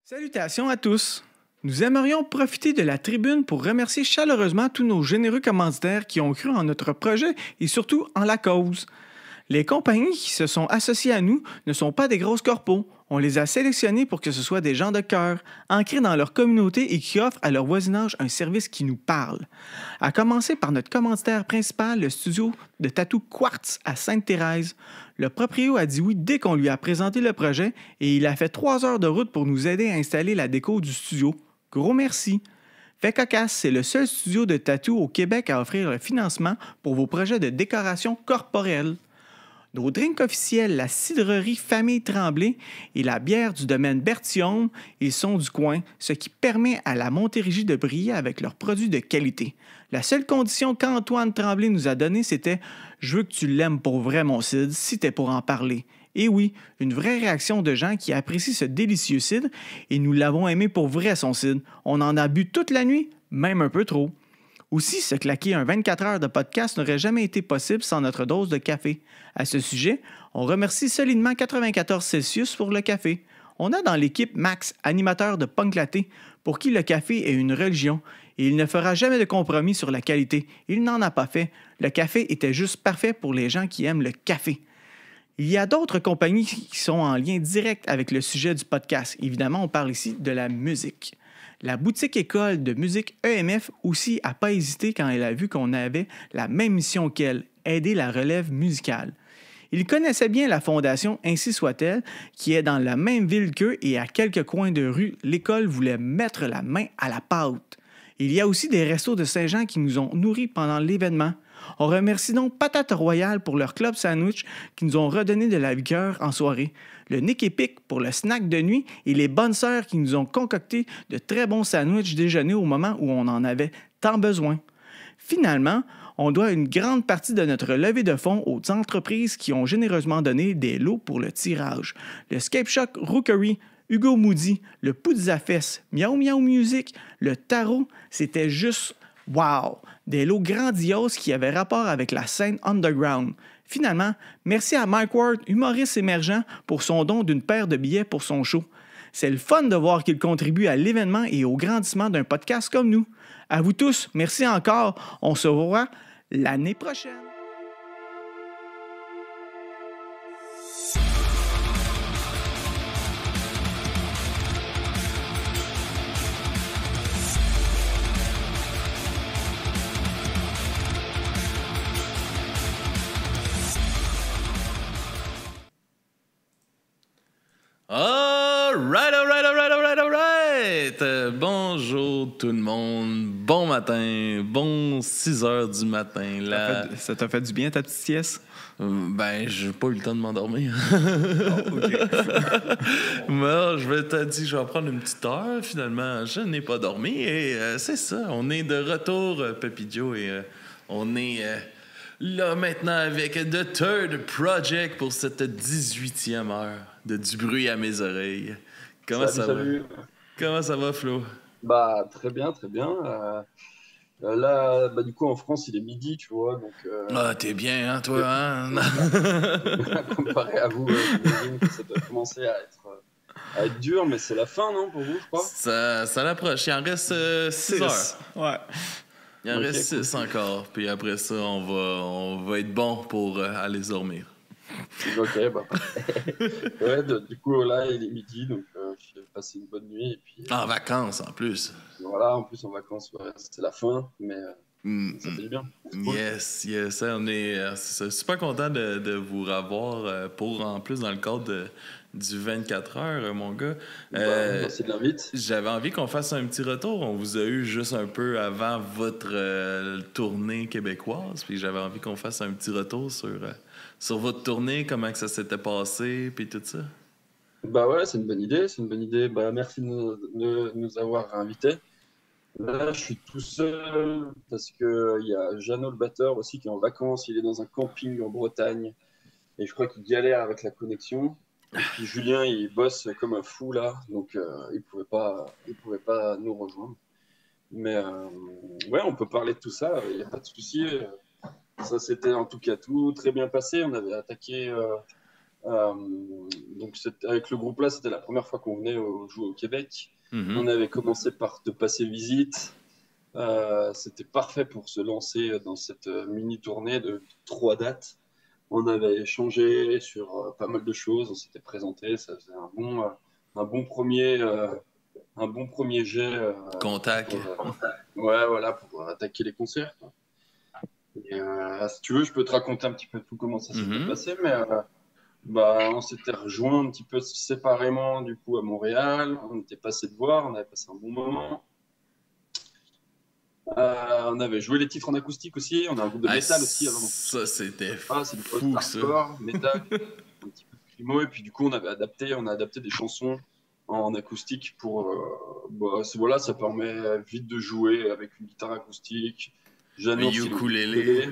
Salutations à tous! Nous aimerions profiter de la tribune pour remercier chaleureusement tous nos généreux commanditaires qui ont cru en notre projet et surtout en la cause. Les compagnies qui se sont associées à nous ne sont pas des grosses corpos. On les a sélectionnés pour que ce soit des gens de cœur, ancrés dans leur communauté et qui offrent à leur voisinage un service qui nous parle. À commencer par notre commanditaire principal, le studio de tatou Quartz à Sainte-Thérèse. Le proprio a dit oui dès qu'on lui a présenté le projet et il a fait 3 heures de route pour nous aider à installer la déco du studio. Gros merci! Fait cocasse, c'est le seul studio de tatou au Québec à offrir le financement pour vos projets de décoration corporelle. Nos drinks officiels, la cidrerie Famille Tremblay et la bière du domaine Bertillon, ils sont du coin, ce qui permet à la Montérégie de briller avec leurs produits de qualité. La seule condition qu'Antoine Tremblay nous a donnée, c'était « Je veux que tu l'aimes pour vrai, mon Cid, si t'es pour en parler ». Et oui, une vraie réaction de gens qui apprécient ce délicieux cidre et nous l'avons aimé pour vrai, son cidre. On en a bu toute la nuit, même un peu trop. Aussi, se claquer un 24 heures de podcast n'aurait jamais été possible sans notre dose de café. À ce sujet, on remercie solidement 94 Celsius pour le café. On a dans l'équipe Max, animateur de Punk Laté, pour qui le café est une religion et il ne fera jamais de compromis sur la qualité. Il n'en a pas fait. Le café était juste parfait pour les gens qui aiment le café. Il y a d'autres compagnies qui sont en lien direct avec le sujet du podcast. Évidemment, on parle ici de la musique. La boutique école de musique EMF aussi n'a pas hésité quand elle a vu qu'on avait la même mission qu'elle, aider la relève musicale. Il connaissait bien la fondation Ainsi soit-elle, qui est dans la même ville qu'eux et à quelques coins de rue, l'école voulait mettre la main à la pâte. Il y a aussi des restos de Saint-Jean qui nous ont nourris pendant l'événement. On remercie donc Patate Royale pour leur club sandwich qui nous ont redonné de la vigueur en soirée, le Nick Epic pour le snack de nuit et les bonnes sœurs qui nous ont concocté de très bons sandwichs déjeuner au moment où on en avait tant besoin. Finalement, on doit une grande partie de notre levée de fonds aux entreprises qui ont généreusement donné des lots pour le tirage. Le Scape Shock Rookery, Hugo Moody, le Poudzafest, Miaou Miaou Music, le Tarot, c'était juste wow! Des lots grandioses qui avaient rapport avec la scène underground. Finalement, merci à Mike Ward, humoriste émergent, pour son don d'une paire de billets pour son show. C'est le fun de voir qu'il contribue à l'événement et au grandissement d'un podcast comme nous. À vous tous, merci encore. On se revoit l'année prochaine. Bonjour tout le monde, bon matin, bon 6 heures du matin. Ça t'a fait du bien ta petite sieste? Ben, j'ai pas eu le temps de m'endormir. Oh, okay. Moi, je vais te dire, je vais prendre une petite heure. Finalement, je n'ai pas dormi et c'est ça. On est de retour, Papy Joe, et on est là maintenant avec The Third Project pour cette 18e heure de Du bruit à mes oreilles. Comment ça va? Comment ça va, Flo? Bah, très bien, très bien. Là, bah, du coup, en France, il est midi, tu vois, donc... Ah, t'es bien, hein, toi, hein? Comparé à vous, j'imagine que ça doit commencer à être dur, mais c'est la fin, non, pour vous, je crois? Ça l'approche. Il en reste 6 heures. Ouais. Il en reste 6 encore. Puis après ça, on va être bon pour aller dormir. Ok, bah. Ouais, du coup, là, il est midi, donc j'ai passé une bonne nuit. Et puis, En vacances, en plus. Voilà, en plus, en vacances, ouais, c'est la fin, mais ça fait du bien. Cool. Yes. On est super content de vous revoir pour, en plus, dans le cadre du 24 heures, mon gars. Merci de l'invite. J'avais envie qu'on fasse un petit retour. On vous a eu juste un peu avant votre tournée québécoise, puis j'avais envie qu'on fasse un petit retour sur votre tournée, comment que ça s'était passé, puis tout ça. Bah ouais, c'est une bonne idée. Bah, merci de nous avoir invités. Là, je suis tout seul parce que il y a Jeannot le batteur aussi qui est en vacances. Il est dans un camping en Bretagne et je crois qu'il galère avec la connexion. Et puis Julien, il bosse comme un fou là, donc il pouvait pas nous rejoindre. Mais ouais, on peut parler de tout ça. Il n'y a pas de souci. Ça s'était en tout cas tout très bien passé. On avait attaqué Euh, donc avec le groupe là, c'était la première fois qu'on venait jouer au Québec. Mhm. On avait commencé par te passer visite. C'était parfait pour se lancer dans cette mini tournée de 3 dates. On avait échangé sur pas mal de choses, on s'était présenté, ça faisait un bon premier, un bon premier jet Contact. ouais, voilà, pour attaquer les concerts, quoi. Et, si tu veux, je peux te raconter un petit peu tout comment ça s'était Mhm. passé, mais bah, on s'était rejoints un petit peu séparément du coup à Montréal. On était passé de voir, on avait passé un bon moment. On avait joué les titres en acoustique aussi. On a un groupe de Ah, métal aussi. Alors, donc, ça, c'était c'est du fou, ça. post-hardcore, métal, un petit peu de screamo. Et puis du coup, on a adapté des chansons en acoustique pour. Voilà, ça permet vite de jouer avec une guitare acoustique. Un Jeannot, c'est le ukulélé. ukulélé.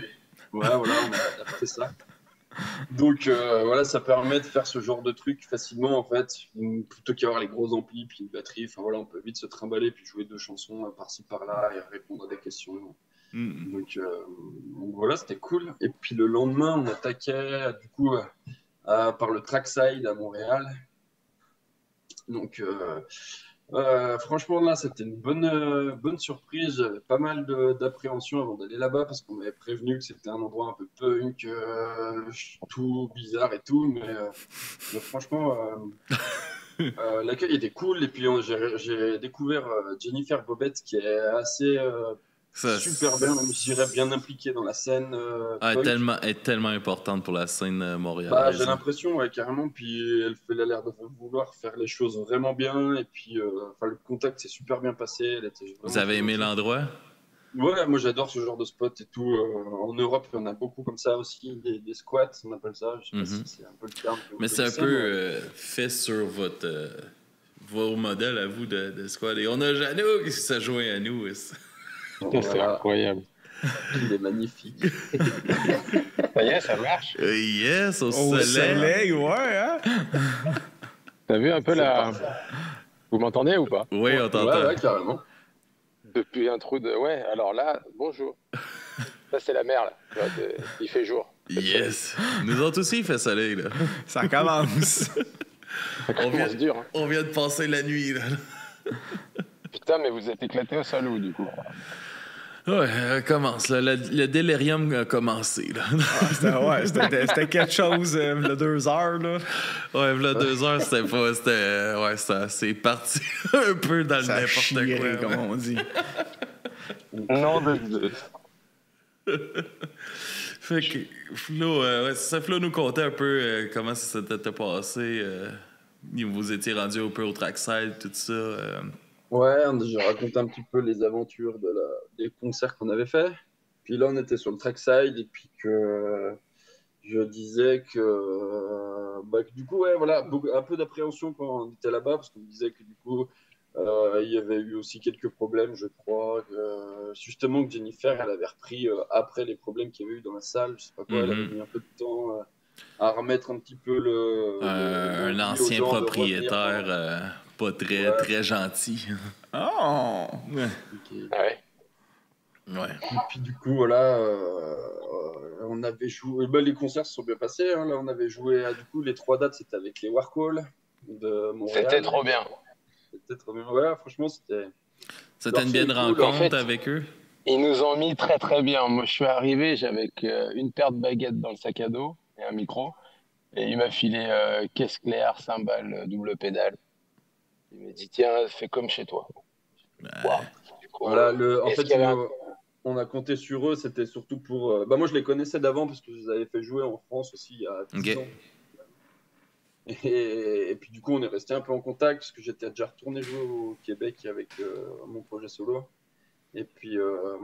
Ouais, voilà, on a adapté ça. Donc voilà, ça permet de faire ce genre de truc facilement en fait, plutôt qu'avoir les gros amplis puis une batterie. Enfin voilà, on peut vite se trimballer puis jouer 2 chansons par-ci par-là et répondre à des questions. Mhm. Donc voilà, c'était cool. Et puis le lendemain, on attaquait du coup par le Trackside à Montréal. Donc franchement là, c'était une bonne surprise. J'avais pas mal d'appréhension avant d'aller là-bas parce qu'on m'avait prévenu que c'était un endroit un peu punk, tout bizarre et tout, mais franchement. L'accueil était cool et puis j'ai découvert Jennifer Bobette qui est assez Ça, super bien, même je dirais bien impliquée dans la scène punk. elle est tellement importante pour la scène Bah, j'ai montréalaise. l'impression, ouais, carrément, puis elle a l'air de vouloir faire les choses vraiment bien et puis enfin, le contact s'est super bien passé, elle était Vous vraiment avez très aimé gentille. l'endroit? Ouais, moi j'adore ce genre de spot et tout. En Europe, il y en a beaucoup comme ça aussi, des squats, on appelle ça. Je sais pas si Mhm. c'est un peu le terme que vous Mais c'est un connaissez, peu mais fait sur vos modèles à vous de squad. Et on a Jeannot qui se joint à nous. C'est voilà, incroyable. il est magnifique. Ça y est, ça marche. Yes, au Au soleil, ouais, hein? T'as vu un peu C'est la. parfait. Vous m'entendez ou pas? Oui, on Ouais, t'entend. ouais, carrément. Depuis un trou de. Ouais, alors là, bonjour. Ça, c'est la mer, là. Tu vois, il fait jour. Il fait le soleil. Yes. Nous autres aussi, il fait soleil, là. Ça commence. Ça commence dur. Hein. On vient de passer la nuit, là. Putain, mais vous êtes éclaté au salon, du coup. Ouais, commence, là. Le délirium a commencé, là. C'était quelque chose, le 2 heures, là. Ouais, là, 2 heures, c'était pas. Ouais, c'est parti un peu dans le Ça n'importe chierait, quoi. comme on dit. Non, de. Fait que Flo, Flo nous contait un peu comment ça s'était passé. Vous étiez rendu un peu au trackside, tout ça. Ouais, j'ai raconté un petit peu les aventures des concerts qu'on avait fait. Puis là, on était sur le trackside et puis que je disais que du coup, ouais, voilà, un peu d'appréhension quand on était là-bas parce qu'on me disait que du coup, il y avait eu aussi quelques problèmes, je crois. Justement, que Jennifer, elle avait repris après les problèmes qu'il y avait eu dans la salle. Je sais pas quoi, elle avait Mhm. mis un peu de temps à remettre un petit peu Un l'envie aux ancien gens de revenir. propriétaire pas très, Ouais. très gentil. Oh! Ouais. Ah ouais. Ouais. Et puis du coup, voilà, on avait joué. Les concerts se sont bien passés, hein. Là, on avait joué. Du coup, les 3 dates, c'était avec les Warhol de C'était Montréal. trop bien. C'était trop bien. Ouais, franchement, c'était. C'était une bien Leur son est cool. rencontre En fait, avec eux. Ils nous ont mis très très bien. Moi, je suis arrivé, j'avais une paire de baguettes dans le sac à dos et un micro. Et il m'a filé caisse claire, cymbale, double pédale. Il m'a dit, tiens, fais comme chez toi. Waouh. Du coup, Voilà, en est-ce fait, qu'il y avait un... on a compté sur eux. C'était surtout pour. Moi, je les connaissais d'avant parce que je les avais fait jouer en France aussi il y a 10 Ok. ans. Et puis du coup, on est resté un peu en contact parce que j'étais déjà retourné jouer au Québec avec mon projet solo. Et puis, euh,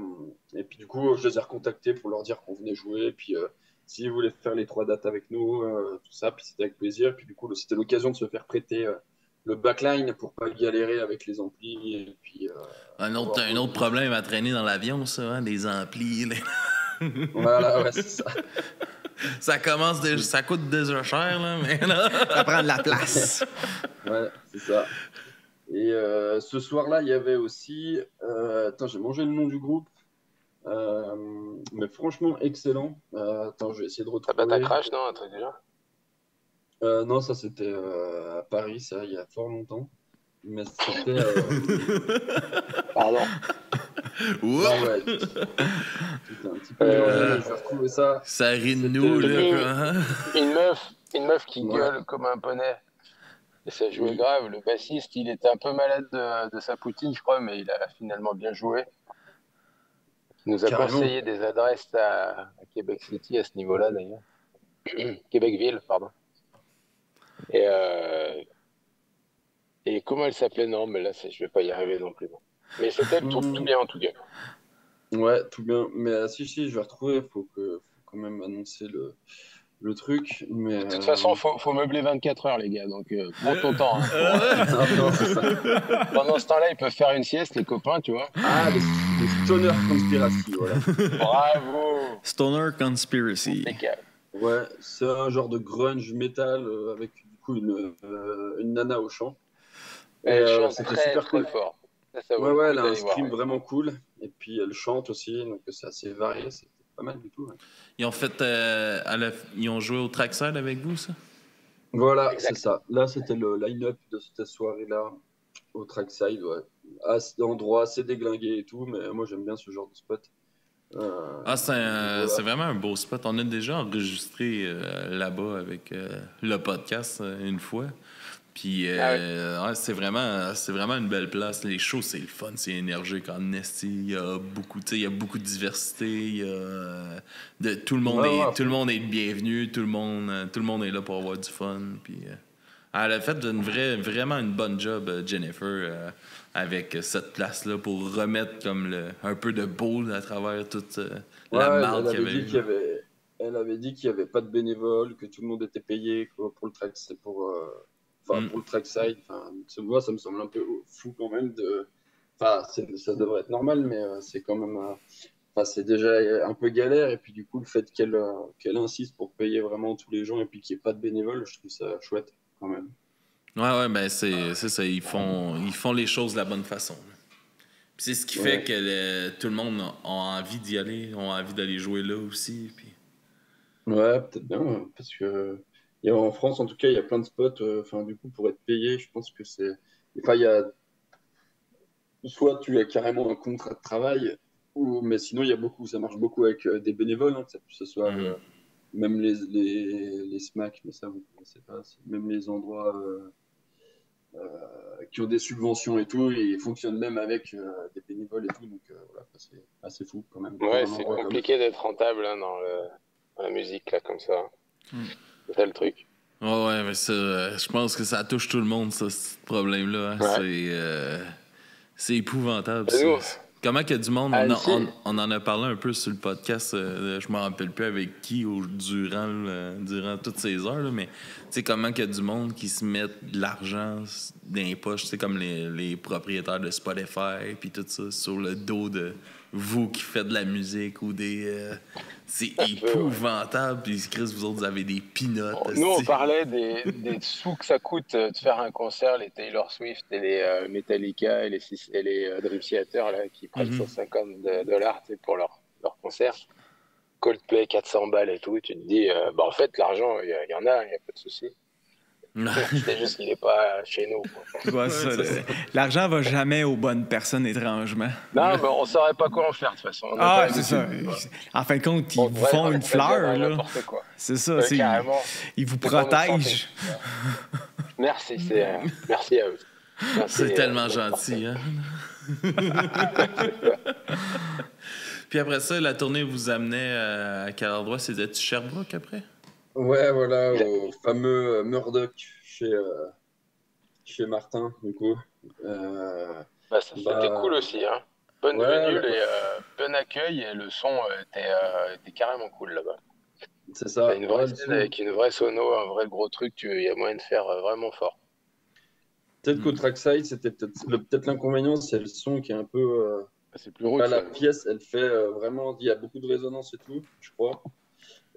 et puis du coup, je les ai recontactés pour leur dire qu'on venait jouer. Et puis, s'ils voulaient faire les 3 dates avec nous, tout ça, puis c'était avec plaisir. Et puis du coup, c'était l'occasion de se faire prêter le backline pour pas galérer avec les amplis. Et puis, Un autre problème à traîner dans l'avion, ça, hein, des amplis. Voilà, ouais, c'est ça. Ça coûte déjà cher, là, mais là. Ça prend de la place. Ouais, c'est ça. Et ce soir-là, il y avait aussi. Attends, j'ai mangé le nom du groupe. Mais franchement, excellent. Attends, je vais essayer de Tabata retrouver. Crash, non, un truc déjà. Non, ça c'était à Paris, ça, il y a fort longtemps. Mais c'était. Pardon. Oups! Ah ouais, c'était un petit peu mélangé, mais je vais retrouver ça. Ça rit de nous, C'était- là. Hein? Une meuf qui Ouais. gueule comme un poney. Et ça jouait Oui. grave. Le bassiste, il était un peu malade de sa poutine, je crois, mais il a finalement bien joué. Il nous a Carrément. conseillé des adresses à Québec City à ce niveau-là, d'ailleurs. Québec-Ville, pardon. Et, euh, et comment elle s'appelait? Non, mais là, je vais pas y arriver non plus. Bon. Mais c'était tout bien, en tout cas. Ouais, tout bien. Mais si, je vais retrouver. Faut quand même annoncer le truc. Mais, De toute façon, faut meubler 24 heures, les gars. Donc, prends ton temps. Hein, non, c'est ça. Pendant ce temps-là, ils peuvent faire une sieste, les copains, tu vois. Ah, les Stoner Conspiracy, voilà. Bravo! Stoner Conspiracy. Impeccable. Ouais, c'est un genre de grunge metal avec du coup une nana au chant. Et Elle chante c'était très, super très cool. fort. Ça vaut Ouais, le ouais, coup elle a un d'aller voir. scream vraiment cool. Et puis elle chante aussi, donc c'est assez varié. C'était pas mal du tout. Ouais. Ils ont fait. Ils ont joué au Trackside avec vous, ça? Voilà, Exact. c'est ça. Là, c'était le line-up de cette soirée-là au Trackside. Ouais. Endroit assez déglingué et tout, mais moi j'aime bien ce genre de spot. Ah, Voilà. c'est vraiment un beau spot. On a déjà enregistré là-bas avec le podcast une fois. Puis ouais, c'est vraiment une belle place. Les shows, c'est le fun, c'est énergique en esti. Il y a beaucoup de diversité. Il y a tout le monde tout le monde est le bienvenu. Tout le monde est là pour avoir du fun. Puis elle a fait vraiment une bonne job, Jennifer, avec cette place-là pour remettre comme un peu de beau à travers toute la Ouais, marde elle qu'il y avait avait dit eu. qu'il y avait, elle avait dit qu'il y avait pas de bénévoles, que tout le monde était payé quoi, pour le track, pour le trackside. Enfin, moi, ça me semble un peu fou quand même de. Enfin, ça devrait être normal, mais c'est quand même. Enfin, c'est déjà un peu galère. Et puis du coup, le fait qu'elle insiste pour payer vraiment tous les gens et puis qu'il n'y ait pas de bénévoles, je trouve ça chouette quand même. Ouais, ben c'est ça. Ils font les choses de la bonne façon. Puis c'est ce qui fait que tout le monde a envie d'y aller, ont envie d'aller jouer là aussi. Puis... Ouais, peut-être bien, parce que en France, en tout cas, il y a plein de spots. Enfin, du coup, pour être payé, je pense que c'est. Enfin, il y a soit tu as carrément un contrat de travail, mais sinon, ça marche beaucoup avec des bénévoles, hein, que ce soit même les SMAC, mais ça, vous ne connaissez pas, même les endroits qui ont des subventions et tout, et ils fonctionnent même avec des bénévoles et tout, donc voilà, c'est assez fou quand même. Ouais, Pour un c'est endroit compliqué d'être rentable hein, dans la musique, là, comme ça. C'est ça le truc. Ouais, mais ça, je pense que ça touche tout le monde, ça, ce problème-là. Hein. Ouais. C'est épouvantable. Et nous, Comment qu'il y a du monde, Ah, on en a parlé un peu sur le podcast, je me rappelle plus avec qui durant toutes ces heures, là, mais tu sais comment qu'il y a du monde qui se met de l'argent dans les poches, tu sais, comme les propriétaires de Spotify puis tout ça, sur le dos de vous qui faites de la musique ou des... c'est épouvantable, puis Chris, vous autres, vous avez des peanuts. nous, on parlait des sous que ça coûte de faire un concert, les Taylor Swift et les Metallica et les Dream Theater là, qui prennent $150 pour leur concert. Coldplay, 400 balles et tout. Et tu te dis, en fait, l'argent, il y en a, il n'y a pas de souci. C'est juste qu'il n'est pas chez nous. Quoi. Ouais, l'argent va jamais aux bonnes personnes, étrangement. Non, mais on ne saurait pas quoi en faire, de toute façon. C'est ça. En fin de compte, ils vous font une fleur. Là. C'est ça. Ils vous protègent. Merci, merci à eux. Merci, c'est tellement gentil, hein? Puis après ça, la tournée vous amenait à quel endroit? C'était Sherbrooke après? Ouais, voilà, au fameux Murdoch chez Martin, du coup. C'était cool aussi, hein. Bonne venue, bon accueil et le son était carrément cool là-bas. C'est ça. T'as une vraie scène avec une vraie sono, un vrai gros truc, il y a moyen de faire vraiment fort. Peut-être qu'au trackside, c'était peut-être l'inconvénient, c'est le son qui est un peu. C'est plus rude. La pièce, elle fait vraiment. Il y a beaucoup de résonance et tout, je crois.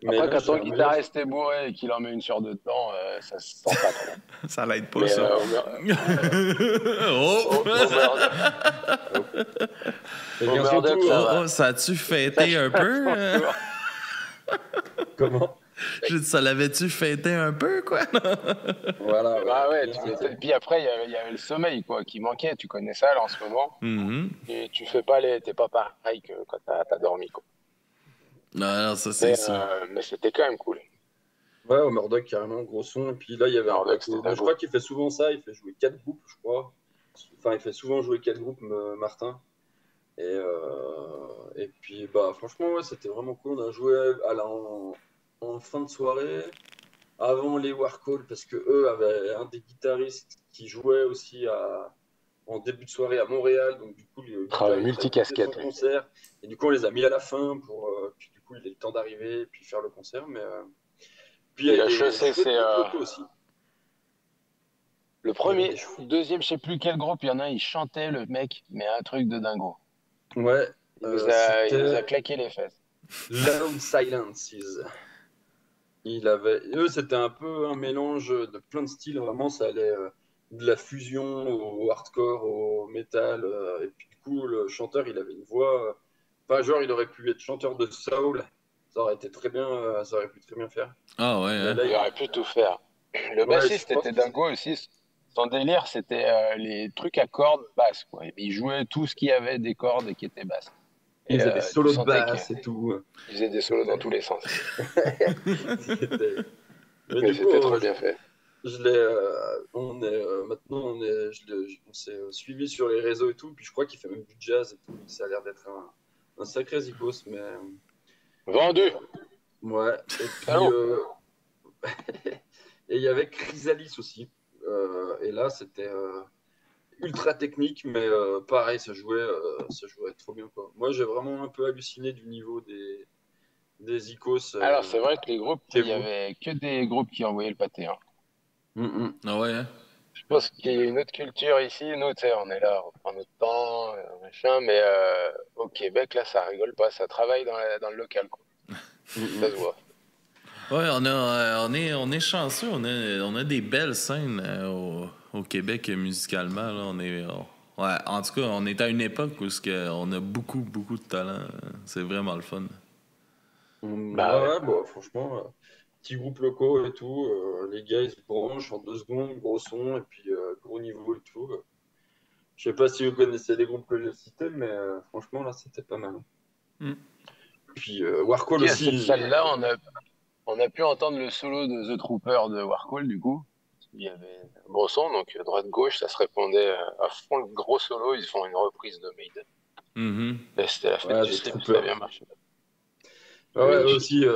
Mais après, quand ton guitariste est bourré et qu'il en met une sur deux temps, ça se sent pas trop. Ça l'aide pas, ça. Ça a-tu fêté un peu? Comment? J'ai dit, ça l'avait-tu fêté un peu, quoi? Voilà. Ah ouais, bien tu fêté. m'étonnes. Puis après, il y avait le sommeil, quoi, qui manquait. Tu connais ça, là, en ce moment. Mhm. Et tu fais pas t'es pas pareil que quand t'as dormi, quoi. Non, ça, c'est sûr. Mais c'était quand même cool. Ouais, au Murdoch, carrément, gros son. Et puis là, il y avait un Murdoch, plateau. c'était Moi, je dingo. crois qu'il fait souvent ça. Il fait jouer 4 groupes, je crois. Enfin, il fait souvent jouer 4 groupes, Martin. Et puis, bah, franchement, ouais, c'était vraiment cool. On a joué en fin de soirée, avant les Warcall, parce que eux avaient un des guitaristes qui jouait aussi en début de soirée à Montréal. Donc, du coup, le guitariste a Multicasquette. fait son concert. Et du coup, on les a mis à la fin pour. Puis, du coup, il a eu le temps d'arriver et puis faire le concert. Mais. Puis, il y Et a la des chaussée, chouettes c'est groupes locaux aussi. le Il y avait premier, des chou- deuxième, je sais plus quel groupe. Il y en a un, il chantait, le mec, mais un truc de dingo. Ouais, Il nous a c'était claqué les fesses. Loud Silences. Eux, c'était un peu un mélange de plein de styles. Vraiment, ça allait de la fusion au hardcore, au metal. Et puis, du coup, le chanteur, il avait une voix. Enfin, genre, il aurait pu être chanteur de soul. Ça aurait été très bien. Ça aurait pu très bien faire. Ah ouais, Mais hein? là, Il aurait pu tout faire. Le ouais, bassiste je pense était que dingo aussi. Son délire, c'était les trucs à cordes basses, quoi. Il jouait tout ce qui avait des cordes et qui était basse. il Et faisait des tu solos de sentais basse et tout. qu'il faisait des solos dans tous les sens. C'était- Mais Mais du coup, c'était trop bien fait. je l'ai, maintenant, on s'est suivi sur les réseaux et tout. Puis je crois qu'il fait même du jazz et tout. Ça a l'air d'être un sacré zikos. Mais Vendu! ouais. Et puis, Allô? et il y avait Chrysalis aussi. Et là, c'était ultra technique, mais pareil, ça jouait trop bien, quoi. Moi, j'ai vraiment un peu halluciné du niveau des zikos Alors, c'est vrai que les groupes, chez il y vous. avait que des groupes qui envoyaient le pâté, hein. Ah ouais, hein? Je pense qu'il y a une autre culture ici. Nous, tu sais, on est là, on prend notre temps, machin, mais au Québec, là, ça rigole pas. Ça travaille dans le local, quoi. Ça se voit. Ouais, on est chanceux. On a des belles scènes au Québec musicalement. Là. Ouais, en tout cas, on est à une époque où on a beaucoup, beaucoup de talent. C'est vraiment le fun. Bah ouais. Ouais, bon, franchement, petits groupes locaux et tout, les gars ils se branchent en 2 secondes, gros son et puis gros niveau et tout. Je sais pas si vous connaissez les groupes que j'ai cités, mais franchement là c'était pas mal. Mm. Puis Warcall Puis à cette aussi. salle-là, on a pu entendre le solo de The Trooper de Warhol, du coup. Il y avait un gros son, donc droite-gauche, ça se répondait à fond le gros solo. Ils font une reprise de Maiden. Mhm. Là, c'était la fête Ouais, du The slip, ça a Trooper. bien marché. Ouais, eux Magnifique. aussi,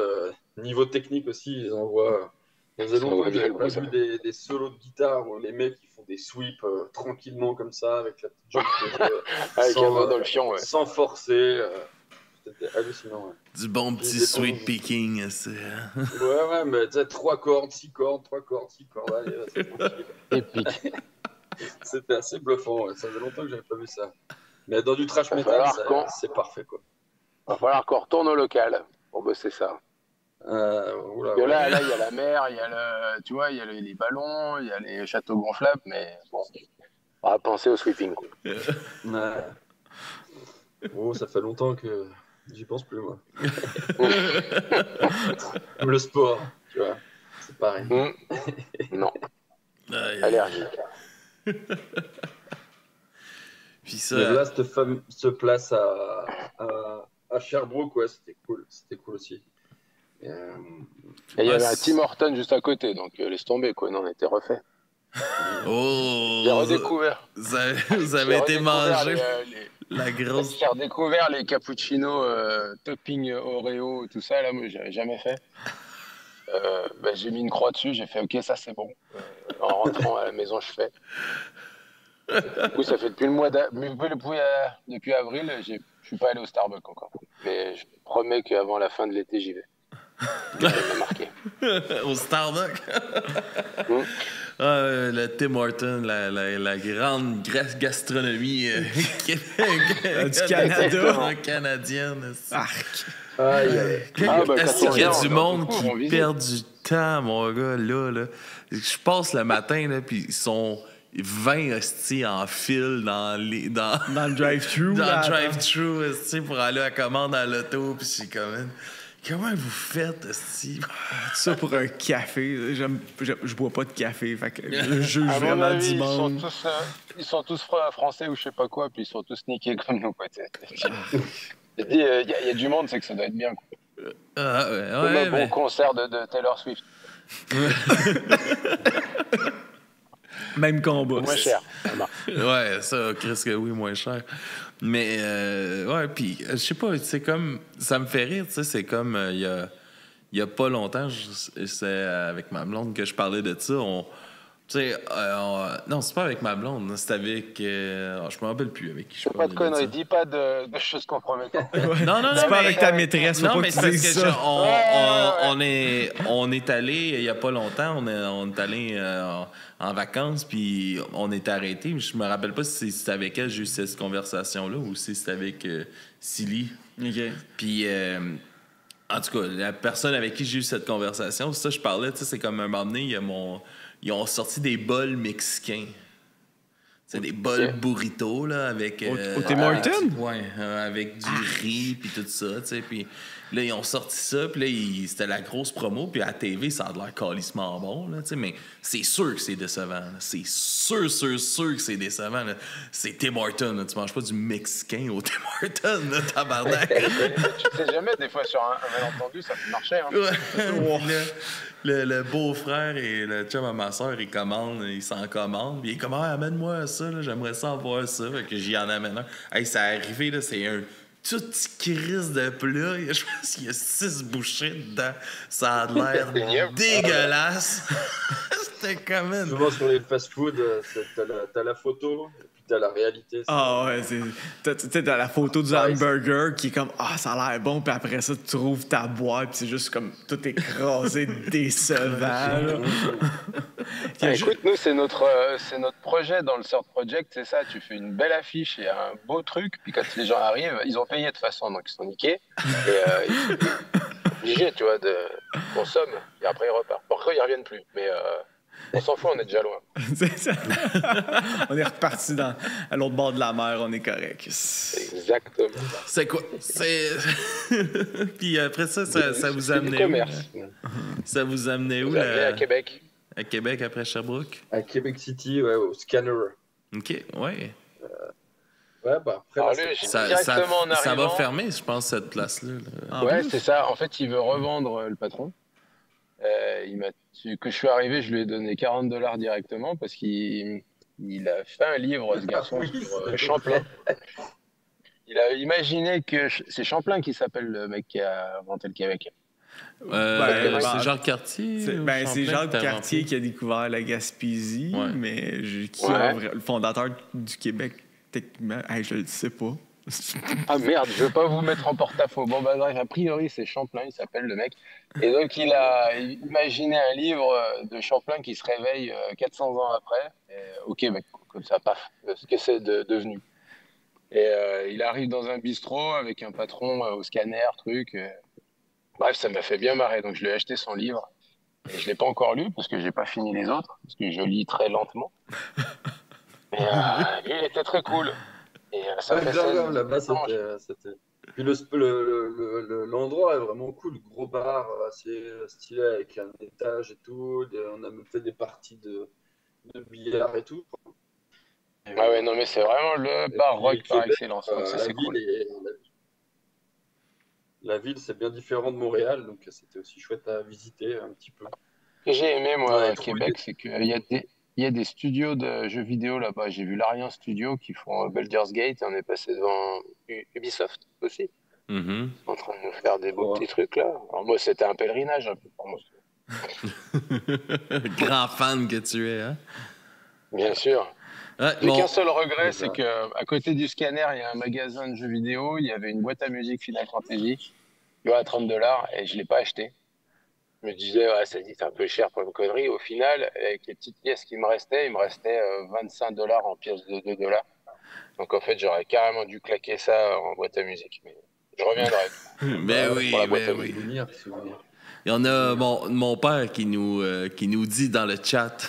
niveau technique aussi, ils envoient. Ça faisait Ça longtemps envoie que bien j'avais le pas bout, ça. vu des solos de guitare où les mecs ils font des sweeps tranquillement comme ça avec la petite jambe Avec un sans, doigt dans le fion, ouais. sans forcer. C'était hallucinant. Ouais. Du bon Puis petit des sweet bons- picking. Ouais, mais tu sais, 3 cordes, 6 cordes, 3 cordes, 6 cordes, allez, c'est tranquille. Épique. C'était assez bluffant, ouais. Ça faisait longtemps que j'avais pas vu ça. Mais dans du trash Va metal, falloir c'est parfait, quoi. qu'on retourne au local pour bosser ça. Oula, Parce que ouais. là, il y a la mer, il y a tu vois, il y a les ballons, il y a les châteaux gonflables, mais bon, on va penser au sweeping, quoi. Ouais. Oh, ça fait longtemps que j'y pense plus, moi. Comme le sport, tu vois. C'est pareil. Non, Aïe. allergique. Puis Mais ça, là, cette place à Sherbrooke, ouais, c'était cool. C'était cool aussi. Et, Et il y Ouais, avait un c'est- Tim Horton juste à côté, donc laisse tomber, quoi. Non, on était refait. oh, J'ai redécouvert. vous avez été mangé les- la grosse. J'ai redécouvert les cappuccinos topping Oreo, tout ça, là, moi, j'avais jamais fait. J'ai mis une croix dessus, j'ai fait OK, ça c'est bon. En rentrant à la maison, je fais. Du coup, ça fait depuis avril, je suis pas allé au Starbucks encore. Mais je promets qu'avant la fin de l'été, j'y vais. Ça m'a marqué. Au Starbucks. Hmm. Le Tim Horton, la grande gastronomie Du Canada. canadienne. Arc. aïe, aïe. Est-ce qu'il y a du monde on qui visite. perd du temps, mon gars, là? Je passe le matin, là, puis ils sont 20 hosties en file dans Dans le drive-thru. dans là, le drive-thru, hostie, pour aller à la commande à l'auto, puis c'est comme... Comment vous faites, Steve? Ça pour un café. Je bois pas de café. Fait que je juge À mon vraiment avis, du ils sont monde. tous, français ou je sais pas quoi, puis ils sont tous niqués comme nous, quoi. Il y a du monde, c'est que ça doit être bien, quoi. Comme un bon concert de Taylor Swift. Même combat. Moins cher. Ouais, ça, Chris, que oui, moins cher. Mais, ouais, puis, je sais pas, c'est comme. Ça me fait rire, tu sais, c'est comme. Il y a pas longtemps, c'est avec ma blonde que je parlais de ça. Tu sais, non, c'est pas avec ma blonde, c'est avec. Je me rappelle plus avec qui je parlais. Pas de conneries, dis pas de choses compromettantes. Non, C'est pas mais, avec ta maîtresse, faut non, pas mais que c'est tu parce dises que ça. on est allé il y a pas longtemps, on est allé en vacances, puis on est arrêté. Je me rappelle pas si c'était avec elle j'ai eu cette conversation-là ou si c'était avec Silly. OK. Puis, en tout cas, la personne avec qui j'ai eu cette conversation, c'est ça je parlais, tu sais, c'est comme un moment donné, ils ont sorti des bols mexicains. C'est des bols burritos, là, avec... Au Tim Hortons? Ouais, avec du riz, puis tout ça, tu sais, puis là, ils ont sorti ça, puis là, c'était la grosse promo, puis à la TV, ça a l'air calissement bon, là, tu sais, mais c'est sûr que c'est décevant, là. C'est sûr que c'est décevant, là. C'est Tim Hortons, là. Tu manges pas du mexicain au Tim Hortons, là, tabarnak. Tu sais jamais, des fois, sur un malentendu, ça peut marcher, hein. Ouais. Le beau-frère et le chum à ma soeur, ils s'en commandent. Puis il est comme, amène-moi ça, là, j'aimerais ça avoir ça. Fait que j'y en amène un. Hey, ça est arrivé, là, c'est un tout petit crise de plat. Je pense qu'il y a 6 bouchées dedans. Ça a l'air dégueulasse. C'était comme une... Souvent sur les fast-food, t'as la photo, et puis t'as la réalité. Ah ouais, t'as la photo du hamburger qui est comme ça a l'air bon, puis après ça tu trouves ta boîte, puis c'est juste comme tout écrasé, décevant. Écoute, nous c'est notre projet dans le Sort Project, c'est ça. Tu fais une belle affiche et un beau truc, puis quand les gens arrivent, ils ont payé de toute façon, donc ils sont niqués. Et ils sont obligés, tu vois, de consommer. Et après ils repartent. Pourquoi ils reviennent plus? Mais on s'en fout, on est déjà loin. C'est ça. On est reparti à l'autre bord de la mer, on est correct. Exactement. C'est quoi? Puis après ça vous amenait où? Ça vous amenait où? À Québec. À Québec, après Sherbrooke? À Québec City, ouais, au Scanner. OK, ouais. Ouais, bah après... Ça va fermer, je pense, cette place-là. Ouais, c'est ça. En fait, il veut revendre le patron. Que je suis arrivé, je lui ai donné $40 directement parce qu'il a fait un livre, ce garçon, sur Champlain. Il a imaginé que c'est Champlain qui s'appelle le mec qui a inventé le Québec. C'est Jacques Cartier. C'est Jacques Cartier qui a découvert la Gaspésie, mais le fondateur du Québec, techniquement, je le sais pas. Ah merde, je veux pas vous mettre en porte-à-faux. Bon, bah, bref, a priori, c'est Champlain, il s'appelle le mec. Et donc, il a imaginé un livre de Champlain qui se réveille 400 ans après, au Québec, comme ça, paf, ce que c'est devenu. Et il arrive dans un bistrot avec un patron au scanner, truc. Bref, ça m'a fait bien marrer, donc je lui ai acheté son livre. Et je l'ai pas encore lu, parce que j'ai pas fini les autres, parce que je lis très lentement. Mais il était très cool. Et ça fait là-bas, c'était... Puis l'endroit est vraiment cool, gros bar assez stylé avec un étage et tout. On a même fait des parties de billard et tout. Ouais, non, mais c'est vraiment le bar rock par excellence. Donc ça, c'est cool. La ville, c'est bien différent de Montréal, donc c'était aussi chouette à visiter un petit peu. Ce que j'ai aimé, moi, à Québec, c'est qu'il y a des studios de jeux vidéo là-bas. J'ai vu l'Arian Studio qui font Baldur's Gate et on est passé devant Ubisoft aussi. Mm-hmm. En train de nous faire des beaux petits trucs là. Alors moi, c'était un pèlerinage un peu pour moi. Grand fan que tu es, hein? Bien sûr. Ouais, J'ai qu'un seul regret, c'est qu'à côté du scanner, il y a un magasin de jeux vidéo. Il y avait une boîte à musique Final Fantasy, tu vois, à $30, et je ne l'ai pas acheté. Je me disais, c'est un peu cher pour une connerie. Au final, avec les petites pièces qui me restaient, il me restait $25 en pièces de $2. Donc en fait, j'aurais carrément dû claquer ça en boîte à musique. Mais je reviendrai. Ben oui, ben oui. Il y en a mon père qui nous dit dans le chat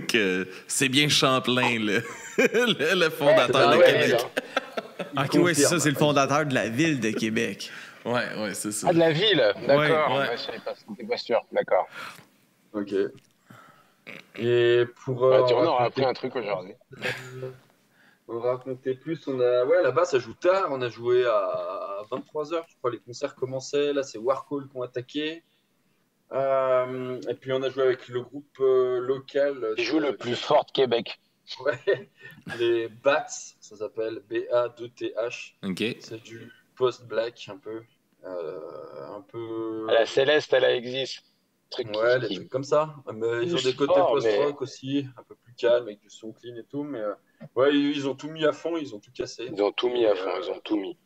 que c'est bien Champlain, le fondateur de Québec. Ok, oui, c'est ça, c'est le fondateur de la ville de Québec. Ouais, c'est ça. Ah, de la ville, d'accord. Ouais. Je savais pas, c'était pas sûr, d'accord. Ok. Et pour Tu en auras appris raconter, un truc aujourd'hui. en raconter plus, là-bas, ça joue tard. On a joué à 23h, je crois. Les concerts commençaient. Là, c'est Warhol qui ont attaqué. Et puis, on a joué avec le groupe local. Qui joue le plus fort de Québec. Ouais, les Bats, ça s'appelle B-A-2-T-H. OK. C'est du post-black un peu. La Céleste, elle existe. Truc Ouais, des qui trucs comme ça. Mais ils ont des côtés fort, post-rock aussi, un peu plus calme, avec du son clean et tout. Mais ouais, ils ont tout mis à fond, ils ont tout cassé. Ils ont tout mis à fond, ils ont tout mis.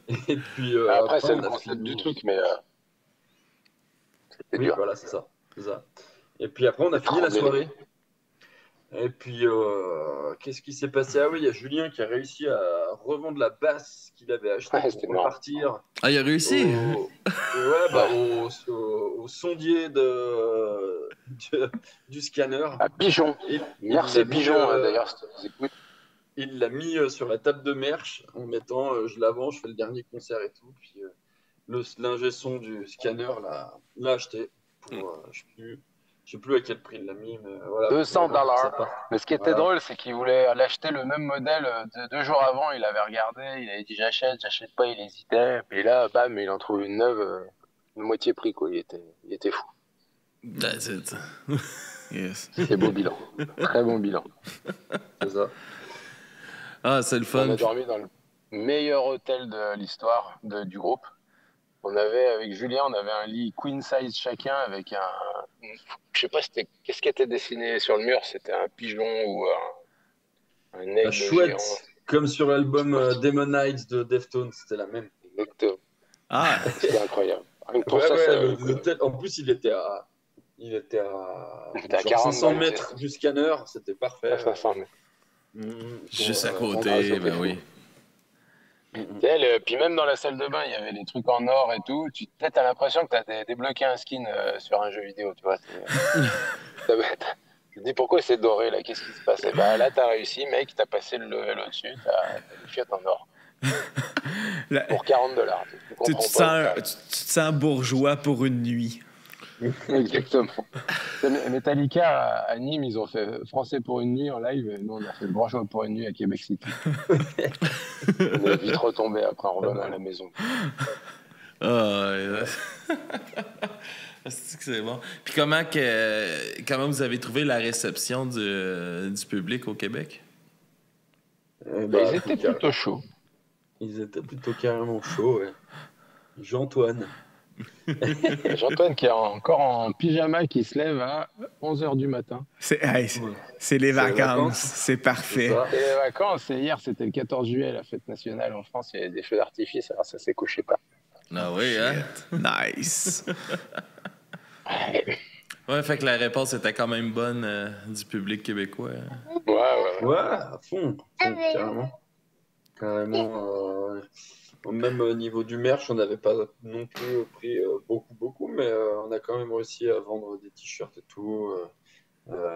Et puis Après, c'est on le a concept fini. du truc, mais c'était Oui, dur. voilà, c'est ça. Et puis après, on a fini la soirée. Et puis, qu'est-ce qui s'est passé? Ah oui, il y a Julien qui a réussi à revendre la basse qu'il avait achetée Ouais, c'était pour marrant. repartir Ah, il a réussi? au sondier du scanner. À Pigeon. Merci l'a mis, Pigeon, d'ailleurs, si tu nous écoutes. il l'a mis sur la table de merch en mettant je la vends, je fais le dernier concert et tout. Puis l'ingé son du scanner l'a acheté pour je sais plus à quel prix il l'a mis, mais voilà. $200. Ça part. Mais ce qui était Voilà. drôle, c'est qu'il voulait l'acheter le même modèle 2 jours avant. Il avait regardé, il avait dit j'achète pas, il hésitait. Et là, bam, il en trouve une neuve, de moitié prix, quoi. Il était fou. That's it. Yes. C'est beau bilan. Très bon bilan. C'est ça. Ah, c'est le fun. On a dormi dans le meilleur hôtel de l'histoire du groupe. Avec Julien, on avait un lit queen size chacun avec je sais pas qu'est-ce qui était dessiné sur le mur, c'était un pigeon ou un aigle Chouette, géant. comme sur l'album Demonites de Deftones, c'était la même. Exactement. Ah, C'était incroyable. Rien que pour Ouais, ça, ouais, ça l'hôtel, en plus, il était à C'était à genre 40 500 balles, mètres du scanner, c'était parfait. 500 mètres. juste à Pour, côté, c'était ben fou. oui. Puis même dans la salle de bain, il y avait des trucs en or et tout. T'as l'impression que t'as débloqué un skin sur un jeu vidéo, tu vois. Je me dis pourquoi c'est doré là, qu'est-ce qui se passe? Et bah là, t'as réussi, mec, t'as passé le level au-dessus, t'as des chiottes en or. Pour $40. Tu te sens bourgeois pour une nuit. Exactement. Metallica à Nîmes, ils ont fait français pour une nuit en live. Et nous, on a fait bourgeois pour une nuit à Québec City. On est vite retombé après en revenant à la maison. Ah, c'est bon. Puis comment vous avez trouvé la réception du public au Québec? Ils étaient plutôt chauds. Ils étaient plutôt carrément chauds, ouais. Jean-Antoine. Jean-Antoine qui est encore en pyjama qui se lève à 11h du matin. C'est les vacances, c'est parfait. Et les vacances, et hier c'était le 14 juillet, la fête nationale en France, il y avait des feux d'artifice, alors ça s'est couché pas. Ah oui, hein? Nice. Ouais, fait que la réponse était quand même bonne du public québécois. Ouais, à fond, carrément. Même au niveau du merch, on n'avait pas non plus pris beaucoup, mais on a quand même réussi à vendre des t-shirts et tout,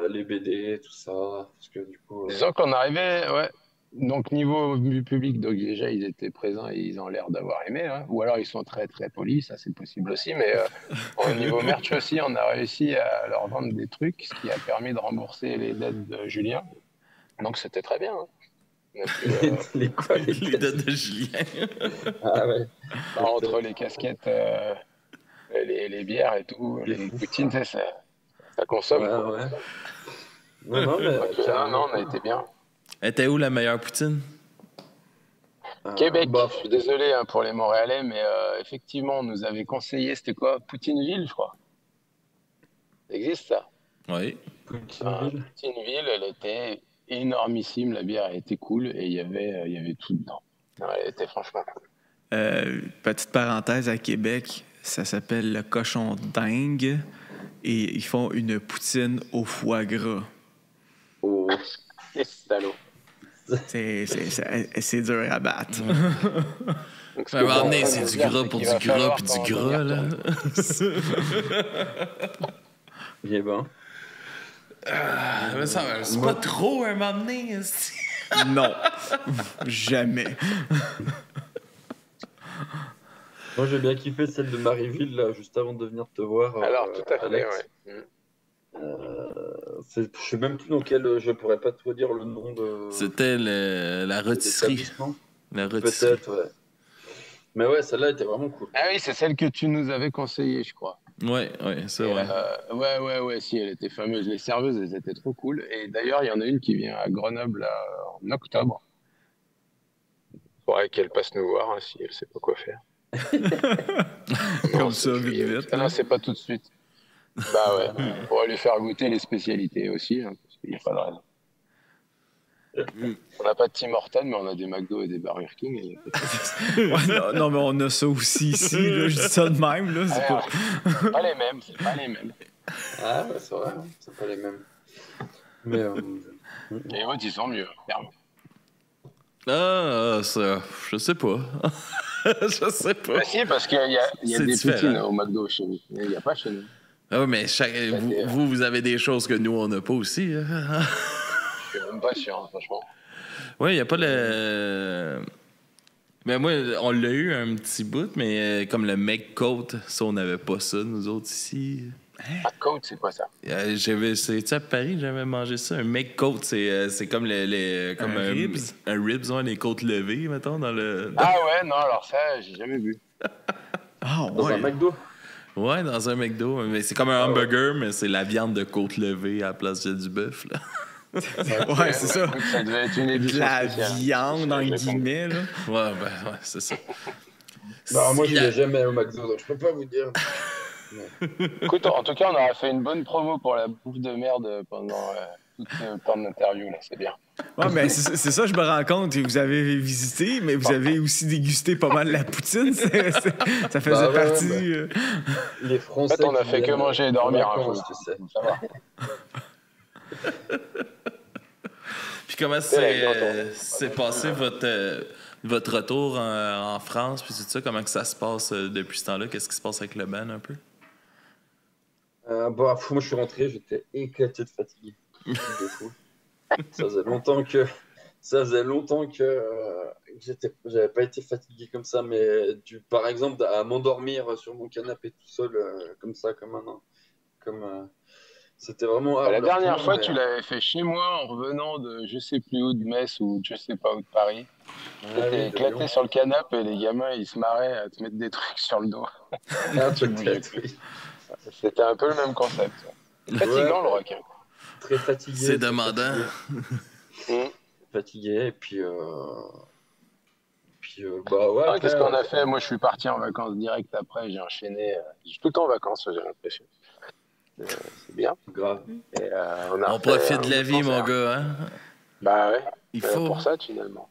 les BD, tout ça. Parce que du coup, Disons qu'on arrivait, ouais. Donc niveau du public, donc déjà ils étaient présents et ils ont l'air d'avoir aimé, hein. Ou alors ils sont très très polis, ça c'est possible aussi, mais au niveau merch aussi, on a réussi à leur vendre des trucs, ce qui a permis de rembourser les dettes de Julien. Donc c'était très bien. Hein. les dettes de Julien. Ah ouais. Entre les casquettes, les bières et tout, les poutines, ça consomme. Ouais. Non, mais non, on a été bien. Était où la meilleure poutine? Québec. Je suis désolé pour les Montréalais, mais effectivement, on nous avait conseillé, c'était quoi? Poutineville, je crois. Ça existe, ça? Oui. Poutineville, elle était énormissime, la bière, elle était cool, et il y avait tout dedans. Non, elle était franchement cool. Petite parenthèse, à Québec, ça s'appelle le cochon dingue, et ils font une poutine au foie gras. Oh. C'est salaud. C'est dur à battre. À un moment donné, c'est du gras pour du gras puis du gras, là. Il est bon. Mais ça, c'est pas trop un moment donné. Non, jamais. Moi, j'ai bien kiffé celle de Marieville, là, juste avant de venir te voir, Alors, tout à fait, Alex. ouais. Je sais même plus dans quel, je pourrais pas te dire le nom C'était la de rôtisserie. l'établissement. La rôtisserie. Peut-être, ouais. Mais ouais, celle-là était vraiment cool. Ah oui, c'est celle que tu nous avais conseillée, je crois. Ouais, c'est Et, vrai. ouais, si, elle était fameuse. Les serveuses, elles étaient trop cool. Et d'ailleurs, il y en a une qui vient à Grenoble là, en octobre. Faudrait qu'elle passe nous voir hein, si elle sait pas quoi faire. Comme ça, vite, vite. Ah non, c'est pas tout de suite. Bah ouais, on va lui faire goûter les spécialités aussi, hein, parce qu'il n'y a pas de raison. On n'a pas de Tim Hortons, mais on a des McDo et des Burger King. Et... Ouais, non, mais on a ça aussi ici. Là, je dis ça de même. Là, c'est pas... c'est pas les mêmes, c'est pas les mêmes. Ah ouais, c'est vrai, hein, c'est pas les mêmes. Mais Les autres, ils sont mieux, clairement. Ah, ça, je sais pas. Je sais pas. Bah si, parce qu'il y a C'est des différent. poutines au McDo chez nous. Il n'y a pas chez nous. Ah, mais vous avez des choses que nous, on n'a pas aussi. Hein? Je suis même pas sûr, hein, franchement. Oui, il n'y a pas le. Mais moi, on l'a eu un petit bout, mais comme le McCoat, ça, on n'avait pas ça, nous autres ici. Ah, côte, c'est quoi ça? C'est à Paris, j'avais mangé ça. Un McCoat, c'est comme comme Un ribs. Un ribs, ouais, les côtes levées, mettons, dans le. Ah ouais, non, alors ça, j'ai jamais vu. Ah, dans un ouais. McDo. Ouais, dans un McDo. Mais c'est comme un hamburger, mais c'est la viande de côte levée à la place du bœuf, là. Ouais, c'est ça. Écoute, ça devait être une De édition la spéciale. viande, en Je l'ai pas. guillemets. Là. Ouais, c'est ça. Bah, moi, je Il y a- vais jamais au McDo, donc je peux pas vous dire. Écoute, en tout cas, on aura fait une bonne promo pour la bouffe de merde pendant tout le temps de l'interview, là, c'est bien. Ouais, mais c'est ça, je me rends compte. Vous avez visité, mais vous avez aussi dégusté pas mal la poutine. Ça faisait Bah ouais, partie. ouais, Les En Français. fait, on a qui fait que viennent manger et en dormir, hein, vacances, faut- tu sais. faut savoir. Puis comment c'est passé votre retour en France, puis tout ça? Comment que ça se passe depuis ce temps-là? Qu'est-ce qui se passe avec le band un peu? Bah, moi, je suis rentré, j'étais éclaté de fatigue. De fou. Ça faisait longtemps que j'avais pas été fatigué comme ça, mais par exemple, à m'endormir sur mon canapé tout seul, comme ça, c'était vraiment. La dernière pur, fois, mais- tu l'avais fait chez moi en revenant de je sais plus où, de Metz ou je sais pas où de Paris. Ah T'étais oui, de éclaté Lyon. sur le canapé et les gamins, ils se marraient à te mettre des trucs sur le dos. Ah, Tu bougeais peut-être, plus. oui. C'était un peu le même concept. C'est fatigant, Ouais. le requin. Très fatigué. C'est très demandant. Fatigué, et puis, bah ouais. Ah, après, qu'est-ce qu'on a fait? Moi, je suis parti en vacances direct après. J'ai enchaîné. Je suis tout le temps en vacances, j'ai l'impression. C'est bien. Grave. Et, on a On refait profite un de la vie, concert. mon gars, hein? Bah ouais. Il On est là faut. pour ça, finalement.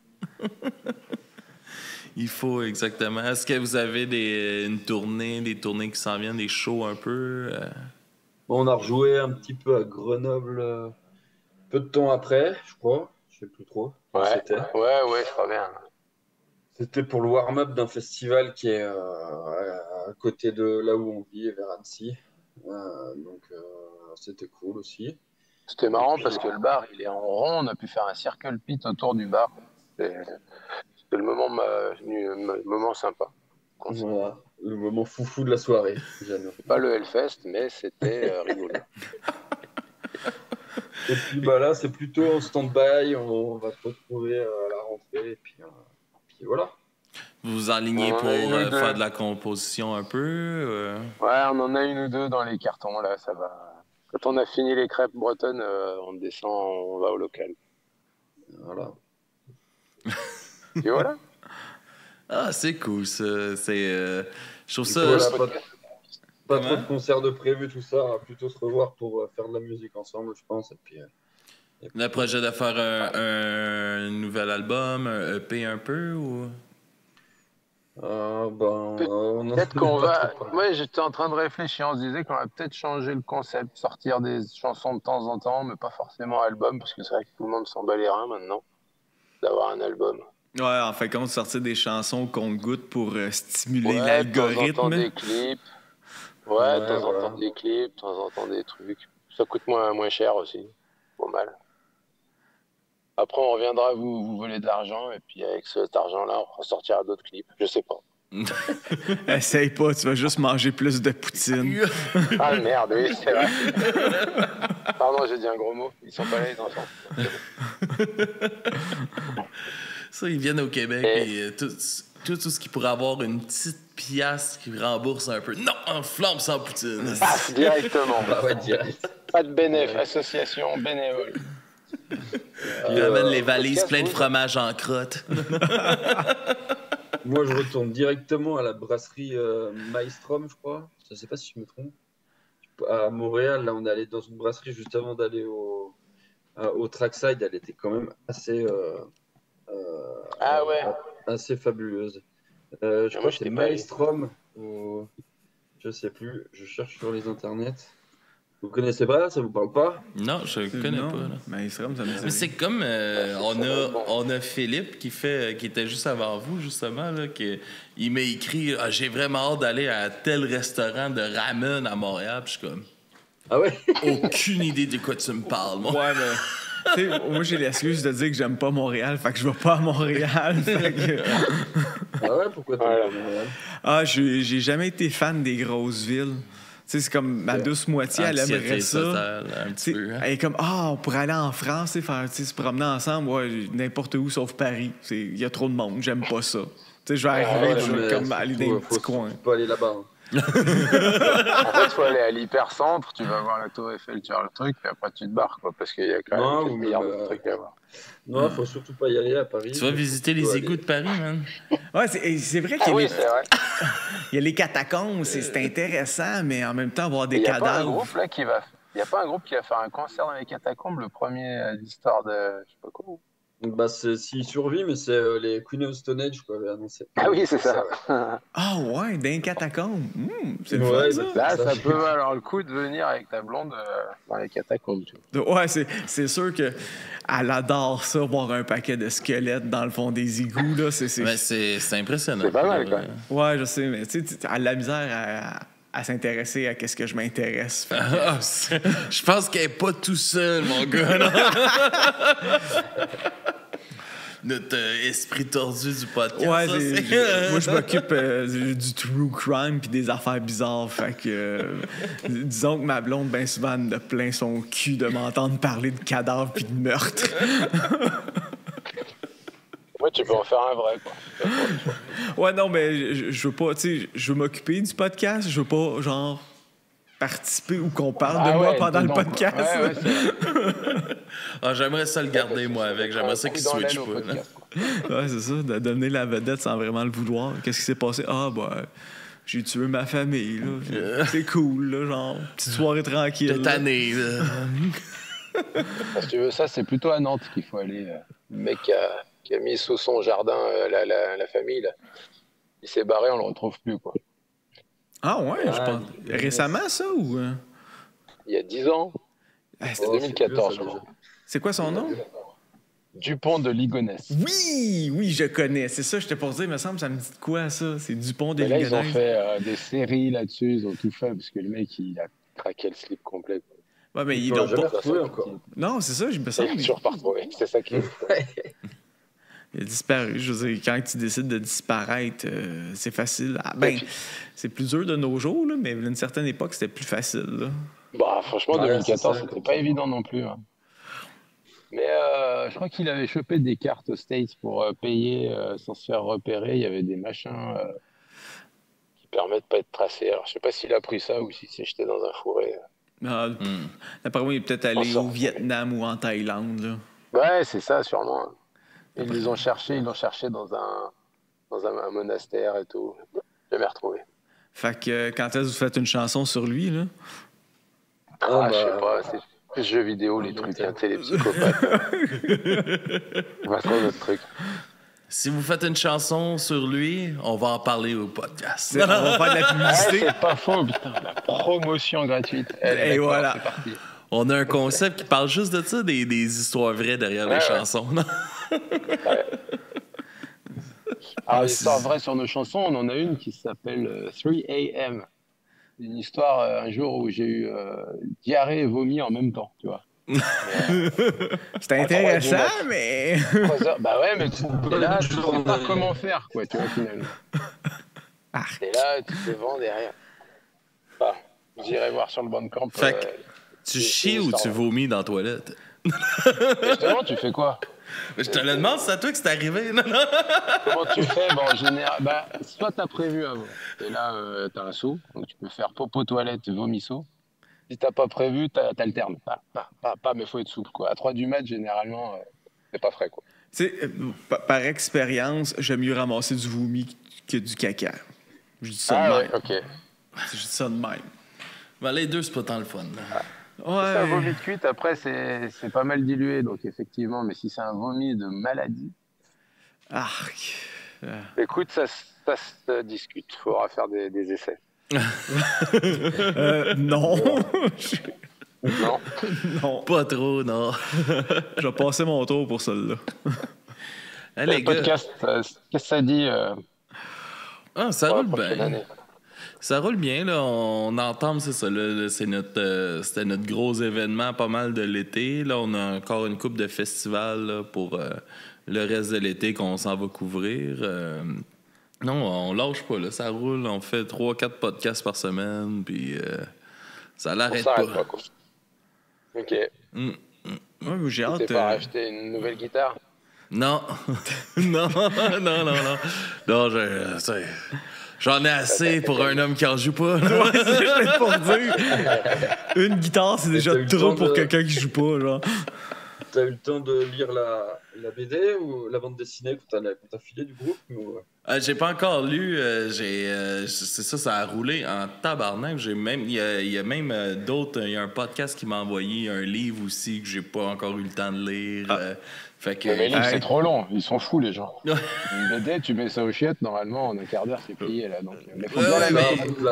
Il faut, exactement. Est-ce que vous avez des tournées qui s'en viennent, des shows un peu? Bon, on a rejoué un petit peu à Grenoble peu de temps après, je crois. Je sais plus trop. quand Ouais. C'était. Ouais, je crois bien. C'était pour le warm-up d'un festival qui est à côté de là où on vit, vers Annecy. Donc, c'était cool aussi. C'était marrant parce que le bar, il est en rond. On a pu faire un circle pit autour du bar. C'était le moment sympa. Voilà, le moment foufou de la soirée. Jeannot. Pas le Hellfest, mais c'était rigolo. Et puis bah là, c'est plutôt en stand-by. On va se retrouver à la rentrée. Et puis voilà. Vous vous enlignez On en pour a une ou deux. faire de la composition un peu? Ouais, on en a une ou deux dans les cartons, là, ça va. Quand on a fini les crêpes bretonnes, on descend, on va au local. Voilà. Et voilà. Ah, c'est cool, ça. Je trouve Du ça. coup, voilà, je- pas trop Comment? de concerts de prévu, tout ça. On va plutôt se revoir pour faire de la musique ensemble, je pense. Et puis, Le projet de faire un nouvel album, un EP un peu, ou? on en Peut-être a qu'on pas va. trop parlé. Ouais, j'étais en train de réfléchir. On se disait qu'on va peut-être changer le concept, sortir des chansons de temps en temps, mais pas forcément album, parce que c'est vrai que tout le monde s'en bat les reins maintenant d'avoir un album. Ouais, en fait, compte sortir des chansons qu'on goûte pour stimuler Ouais, de temps en temps l'algorithme. des clips. Ouais, Ouais, de temps en voilà. temps des clips, de temps en temps des trucs. Ça coûte moins cher aussi. Pas mal. Après, on reviendra vous voler de l'argent, et puis avec cet argent-là, on ressortira d'autres clips. Je sais pas. Essaye pas, tu vas juste manger plus de poutine. Ah merde, oui, c'est vrai. Pardon, j'ai dit un gros mot. Ils sont pas là, les enfants. Ça, ils viennent au Québec et tout ce qui pourrait avoir une petite pièce qui rembourse un peu. Non, en flamme sans poutine. Passe directement. Bah ouais, direct. Pas de bénéf, association bénévole. Ils ramènent les valises pleines de fromage en crotte. Moi, je retourne directement à la brasserie Maelstrom, je crois. Je sais pas si je me trompe. À Montréal, là, on est allé dans une brasserie juste avant d'aller au Trackside. Elle était quand même assez, Ah ouais. assez fabuleuse. Je crois que c'est Maelstrom ou je sais plus. Je cherche sur les internets. Vous connaissez pas? Ça vous parle pas? Non, je connais pas. Là. Mais ça me dit Mais c'est comme on a Philippe qui était juste avant vous justement là, il m'a écrit j'ai vraiment hâte d'aller à tel restaurant de ramen à Montréal. Puis je suis comme Ah ouais? aucune idée de quoi tu me parles. Moi. Ouais, mais... Tu sais, moi, j'ai l'excuse de dire que j'aime pas Montréal, fait que je vais pas à Montréal. Ah ouais? Pourquoi t'as pas Montréal? Ah, j'ai jamais été fan des grosses villes. Tu sais, c'est comme ma douce moitié, elle aimerait ça. Totale, un petit peu, hein. Elle est comme, on pourrait aller en France et faire, se promener ensemble, ouais, n'importe où sauf Paris. Il y a trop de monde, j'aime pas ça. Tu sais, je vais arriver, je vais comme aller dans un petit coin. Faut pas aller là-bas. Hein. En fait, il faut aller à l'hypercentre, tu vas voir la Tour Eiffel, tu vois le truc, puis après tu te barres, quoi, parce qu'il y a quand même 4 milliards de trucs à voir. Non, faut surtout pas y aller à Paris. Tu vas visiter les égouts de Paris, man. Ouais, c'est vrai qu'il y a oui, c'est vrai. il y a les catacombes, c'est intéressant, mais en même temps, voir des cadavres. Il n'y a pas un groupe qui va faire un concert dans les catacombes, le premier d'histoire de. Je sais pas quoi. Bah, s'il survit, mais c'est les Queen of Stone Age, quoi, avait annoncé. Ah oui, c'est ça. Ah ouais, dans les catacombes. C'est le Ouais, fun, ça. Là, ça peut valoir le coup de venir avec ta blonde dans les catacombes. Tu vois. Ouais, c'est sûr qu'elle adore ça, voir un paquet de squelettes dans le fond des égouts. Là. Mais c'est impressionnant. C'est pas mal, quand même. Ouais, je sais, mais tu sais, elle a la misère à s'intéresser à qu'est-ce que je m'intéresse. Je pense qu'elle n'est pas tout seul, mon gars. Non? Notre esprit tordu du podcast. Ouais, ça, moi, je m'occupe du true crime puis des affaires bizarres. Fait que, disons que ma blonde, bien souvent, elle a plein son cul de m'entendre parler de cadavres puis de meurtres. Ouais, tu peux en faire un vrai, quoi. Ouais, non, mais je veux pas, tu sais, je veux m'occuper du podcast. Je veux pas, genre, participer ou qu'on parle de moi pendant le podcast. Ouais, j'aimerais ça le garder, moi, avec. J'aimerais ça qu'il switch pas. Ouais, c'est ça, de donner la vedette sans vraiment le vouloir. Qu'est-ce qui s'est passé? Ah, bah, j'ai tué ma famille, là. C'est cool, là, genre, petite soirée tranquille. Cette année, là. Si tu veux ça, c'est plutôt à Nantes qu'il faut aller. Le mec qui a mis sous son jardin la famille, là. Il s'est barré, on le retrouve plus, quoi. Ah ouais, je pense. Récemment, ça, ou... Il y a 10 ans. C'est 2014, je crois. C'est quoi son nom? Dupont de Ligonnès. Oui, je connais. C'est ça, je t'ai pour dire, il me semble, ça me dit de quoi, ça? C'est Dupont de Ligonnès. Ligonnès. Là, ils ont fait des séries là-dessus, ils ont tout fait, parce que le mec, il a craqué le slip complet. Ouais, mais ils l'ont pas retrouvé encore. Non, c'est ça, je me semble. Il est toujours pas retrouvé, c'est ça qui est. Il a disparu. Je veux dire, quand tu décides de disparaître, c'est facile. Ah, ben, c'est plus dur de nos jours, là, mais à une certaine époque, c'était plus facile. Là. Bah, franchement, 2014, c'était pas évident non plus. Hein. Mais je crois qu'il avait chopé des cartes aux States pour payer sans se faire repérer. Il y avait des machins qui permettent de pas être tracés. Alors, je sais pas s'il a pris ça ou s'il s'est jeté dans un fourré. D'après moi, il est peut-être allé au Vietnam ou en Thaïlande. Là. Ouais, c'est ça, sûrement. Ils l'ont cherché dans un monastère et tout. Jamais retrouvé. Fait que quand est-ce que vous faites une chanson sur lui, là? Je sais pas, c'est plus jeux vidéo, les trucs, hein, les psychopathes. On va trouver notre truc. Si vous faites une chanson sur lui, on va en parler au podcast. On va faire de la publicité. C'est pas faux, putain, la promotion gratuite. Et voilà. C'est parti. On a un concept qui parle juste de ça, des histoires vraies derrière les chansons. Alors, l'histoire vraie sur nos chansons, on en a une qui s'appelle 3 AM. Une histoire, un jour où j'ai eu diarrhée et vomi en même temps, tu vois. C'était intéressant, mais... Bah ouais, mais là, tu sais pas comment faire, quoi, tu vois, finalement. Arc. Et là, tu te vends derrière. Enfin, j'irai voir sur le banc de camp. Fait que tu chies ou tu vomis dans la toilette? Justement, tu fais quoi? Je te le demande, c'est à toi que c'est arrivé. Comment tu fais? Bon, en général, soit t'as prévu avant. Et là, t'as un seau. Donc, tu peux faire popo toilette, vomi seau. Si t'as pas prévu, t'alternes. Mais faut être souple, quoi. À 3 du mat, généralement, c'est pas frais, quoi. Tu sais, par expérience, j'aime mieux ramasser du vomi que du caca. Je dis ça de même. Ouais, ok. Je dis ça de même. Ben, les deux, c'est pas tant le fun. Là. C'est un vomi de cuite, après, c'est pas mal dilué, donc effectivement. Mais si c'est un vomi de maladie, Arc. écoute, ça se discute. Faudra faire des essais. Non. Non? Non. Pas trop, non. Je vais passer mon tour pour celle-là. Hey, Le les gars, podcast, qu'est-ce que ça dit ça pour la roule prochaine bien. année? Ça roule bien, là. On entame, c'est ça, là, c'était notre gros événement pas mal de l'été. Là, on a encore une couple de festivals là, pour le reste de l'été qu'on s'en va couvrir. Non, on lâche pas, là. Ça roule. On fait 3-4 podcasts par semaine, puis ça l'arrête On pas. s'arrête pas, quoi. Ok. Ouais, j'ai Tu hâte. t'es pas racheté une nouvelle guitare? Non. non. Non, j'en ai assez pour un homme qui en joue pas. là. Ouais, c'est je viens pour dire. Une guitare, c'est déjà t'as eu le trop temps pour de- quelqu'un qui joue pas, genre. T'as eu le temps de lire la BD ou la bande dessinée qu'on t'a filé du groupe ou... J'ai pas encore lu. C'est ça, ça a roulé en tabarnak. Il y a même d'autres. Il y a un podcast qui m'a envoyé un livre aussi que j'ai pas encore eu le temps de lire. Fait que. Mais les livres, Hey. c'est trop long. Ils sont fous, les gens. Ouais. Une BD, tu mets ça aux chiottes, normalement, en un quart d'heure, c'est plié, là. Donc, mais faut Ouais, bien la ouais, mettre. mais-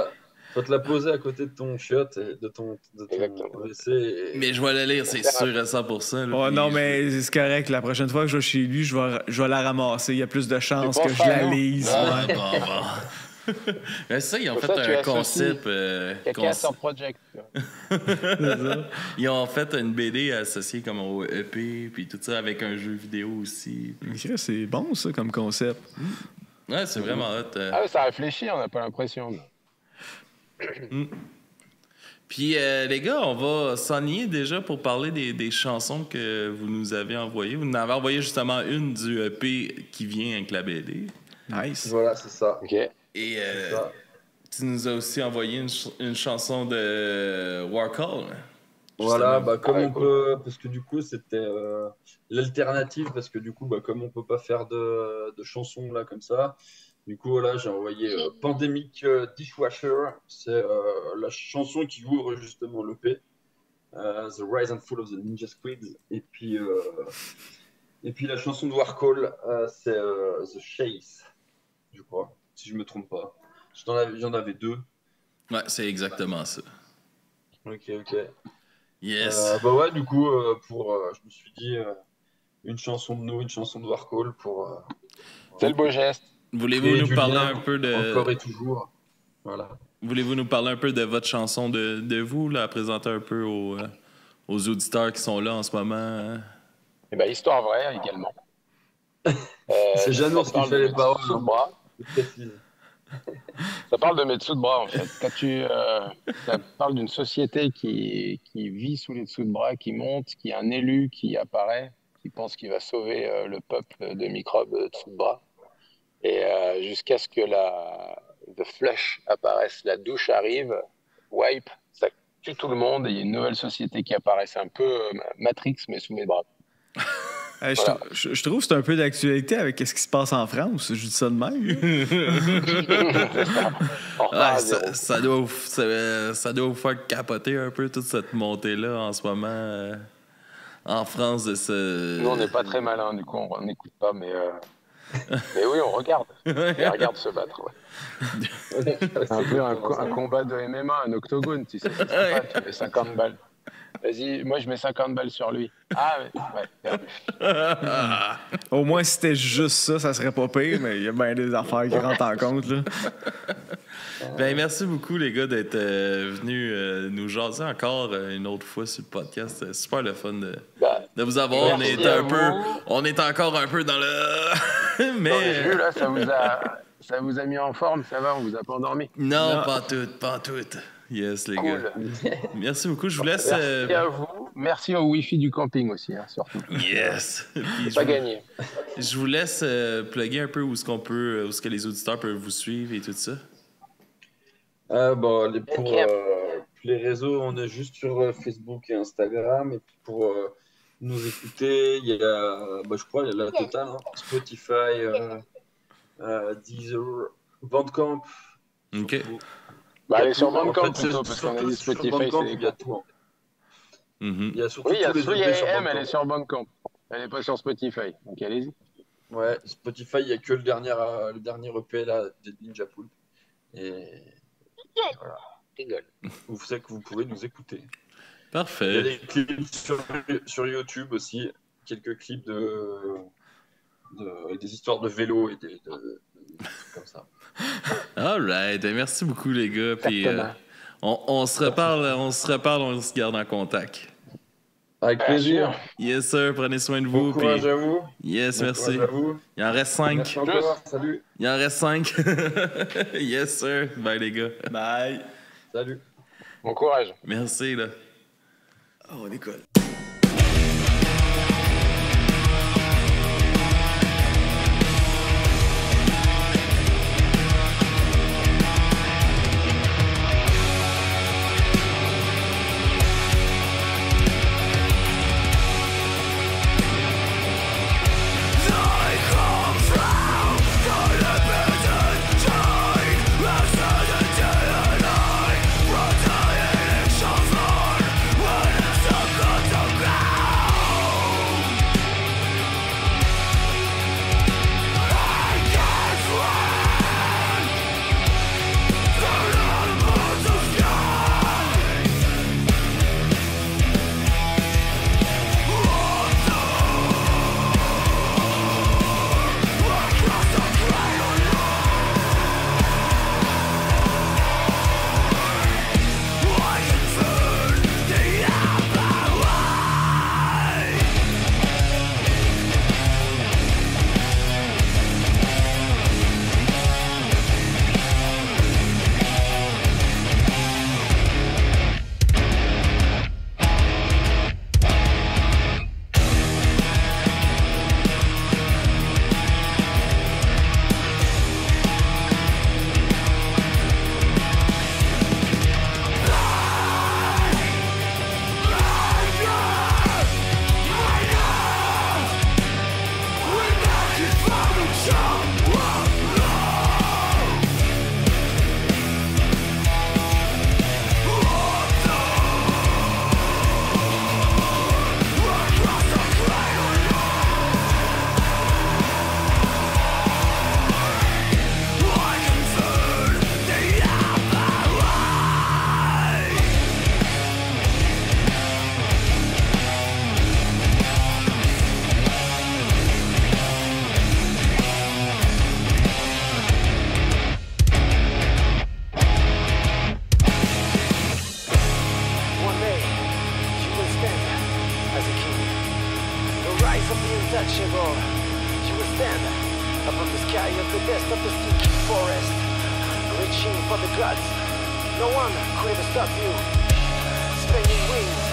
Faut te la poser à côté de ton chiotte et de ton Exactement. WC. Et... Mais je vais le lire, c'est sûr à 100%. là, Ouais, puis non, je- mais c'est correct. La prochaine fois que je vais chez lui, je vais la ramasser. Il y a plus de chances Tu que penses je pas, la non? lise. Ah, Ouais. bon. Mais ça, ils ont Pour fait ça, tu un associes concept. Caca sur Project. Tu vois. Ils ont fait une BD associée comme au EP, puis tout ça avec un jeu vidéo aussi. Chris, c'est bon, ça, comme concept. Ouais, c'est vraiment hot. Ah ouais, ça réfléchit, on n'a pas l'impression. Puis, les gars, on va s'enligner déjà pour parler des chansons que vous nous avez envoyées. Vous nous avez envoyé justement une du EP qui vient avec la BD. Nice. Voilà, c'est ça. Ok. Et C'est ça. tu nous as aussi envoyé une chanson de Warcall. Voilà, justement. comme Ouais, on cool. peut, parce que du coup c'était l'alternative, parce que du coup comme on peut pas faire de chansons là comme ça, du coup voilà j'ai envoyé Pandemic Dishwasher, c'est la chanson qui ouvre justement l'EP, The Rise and Fall of the Ninja Squids, et puis la chanson de Warcall, c'est The Chase, je crois, si je me trompe pas. J'en avais deux. Ouais, c'est exactement ça. Ok. Yes. Ouais, du coup, je me suis dit une chanson de nous, une chanson de Warcall pour C'est le beau geste. Voulez-vous créer nous du parler lien un peu de. encore et toujours. Voilà. Voulez-vous nous parler un peu de votre chanson de vous, là, présenter un peu aux auditeurs qui sont là en ce moment? Hein? Et ben, histoire vraie également. C'est Jeannot ça qui parle fait de les paroles. dessous de bras. Je précise. Ça parle de mes dessous de bras, en fait. Ça parle d'une société qui vit sous les dessous de bras, qui monte, qui a un élu qui apparaît, qui pense qu'il va sauver le peuple de microbes dessous de bras. Et jusqu'à ce que The Flush apparaisse, la douche arrive, wipe, ça tue tout le monde et il y a une nouvelle société qui apparaît. C'est un peu Matrix, mais sous mes bras. Voilà. Je trouve que c'est un peu d'actualité avec ce qui se passe en France. Je dis ça de même. On repart Ouais, à zéro. ça doit vous faire capoter un peu toute cette montée-là en ce moment en France de ce. Nous, on n'est pas très malins, du coup, on n'écoute pas, mais oui, on regarde. On regarde se battre, ouais. C'est un peu un combat de MMA, un octogone, tu sais. C'est sympa, tu mets 50 balles. Vas-y, moi, je mets 50 balles sur lui. Ah, ouais, perdu. Au moins, si c'était juste ça, ça serait pas pire, mais il y a bien des affaires qui rentrent en compte, là. Ben, merci beaucoup, les gars, d'être venus nous jaser encore une autre fois sur le podcast. C'est super le fun de vous avoir. Merci à vous. On est encore un peu dans le. Dans les Mais. jus, là, ça vous a... Ça vous a mis en forme, ça va, on vous a pas endormi? Non, pas tout. Yes, les Cool. gars. Merci beaucoup. Je vous laisse. Merci à vous. Merci au Wi-Fi du camping aussi, hein, surtout. Yes. Puis C'est pas gagné. je vous laisse plugger un peu où est-ce que les auditeurs peuvent vous suivre et tout ça. Pour les réseaux, on est juste sur Facebook et Instagram. Et puis pour nous écouter, il y a, je crois, il y a la totale, hein, Spotify, Deezer, Bandcamp. OK. surtout. Allez sur En Bandcamp fait, plutôt, parce qu'on a surtout dit sur Spotify, Bandcamp, c'est il y a tout. Mhm. Il y a surtout Oui, il y a tous les Soyez EP sur AM, elle Bandcamp. est sur Bandcamp. Elle n'est pas sur Spotify, donc allez-y. Ouais, Spotify, il n'y a que le dernier EP là, de Ninja Pool. Et voilà. Vous savez que vous pouvez nous écouter. Il y a Parfait. des clips sur YouTube aussi, quelques clips des histoires de vélo et des trucs comme ça. All right. Merci beaucoup, les gars. Puis Exactement. on se reparle, on se garde en contact. Avec plaisir. Yes, sir. Prenez soin de vous. Bon courage Puis à vous. yes, Bon merci. courage à vous. Il en reste 5. Merci encore. Salut. Il en reste 5. Yes, sir. Bye, les gars. Bye. Salut. Bon courage. Merci, là. Oh, on décolle. untouchable. You will stand above the sky of the best of the stinky forest, reaching for the gods. No one could ever stop you. Spreading wings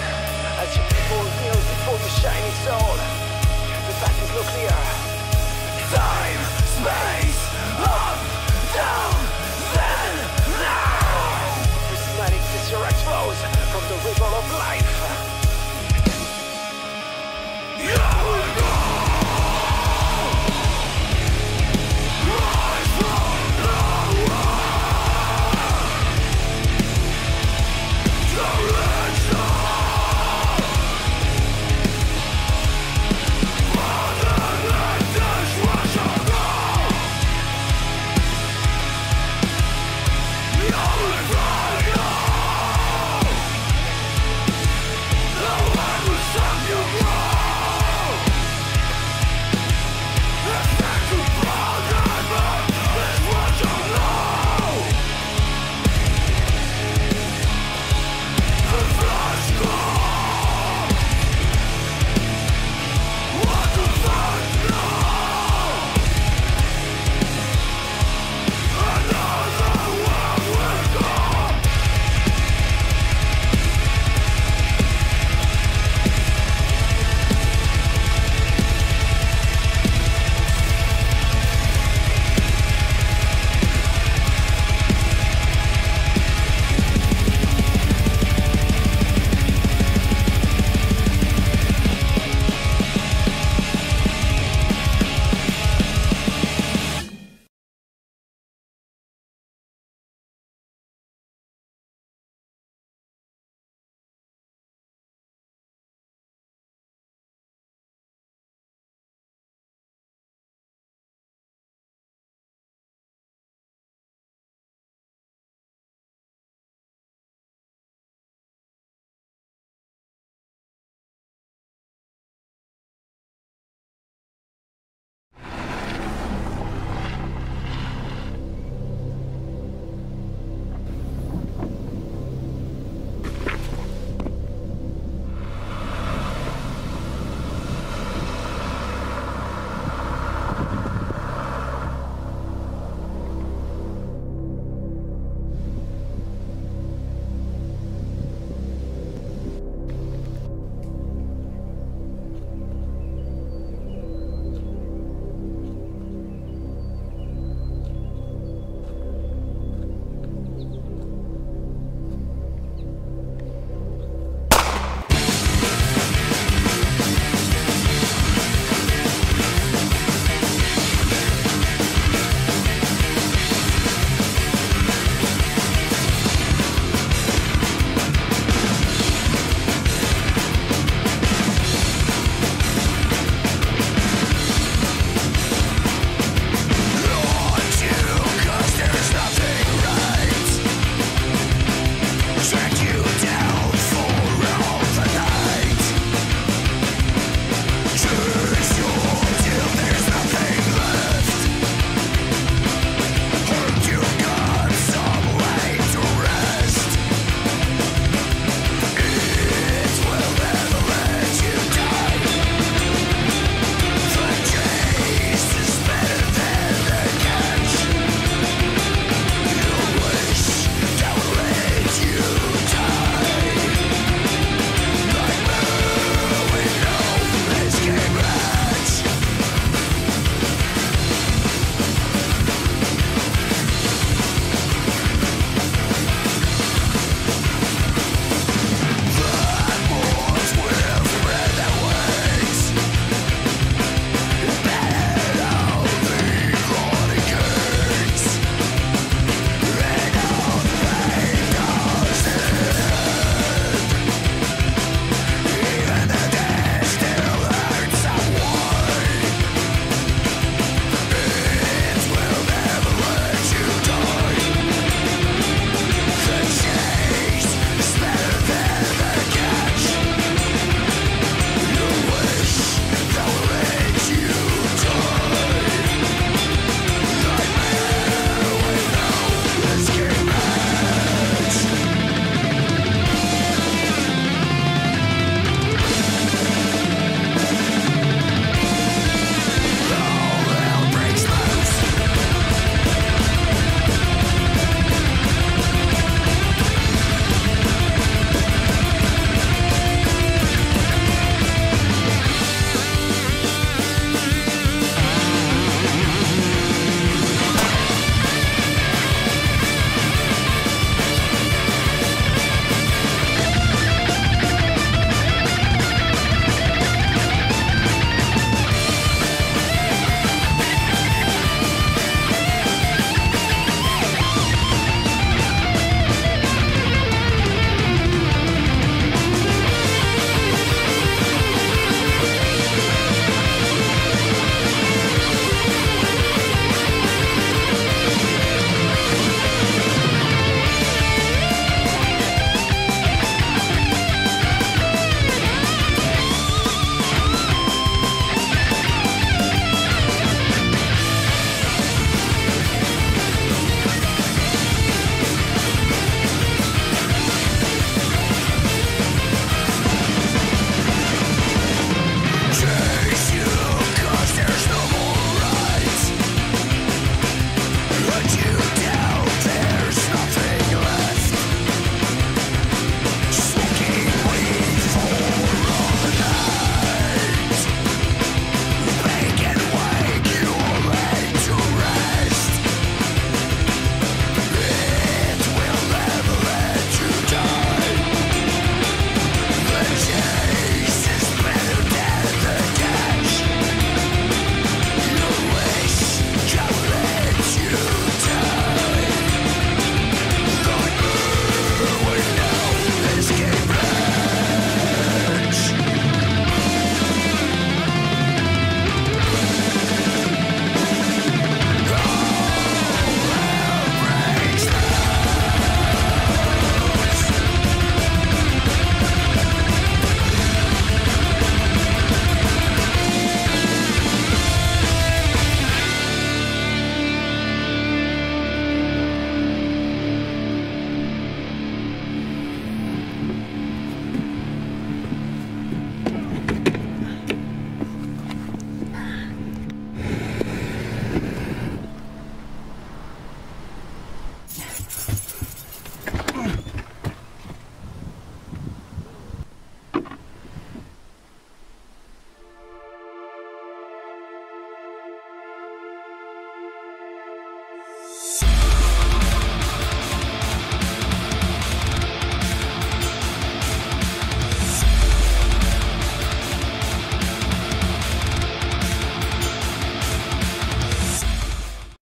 as you people kneel before your shining soul. The path is no clear.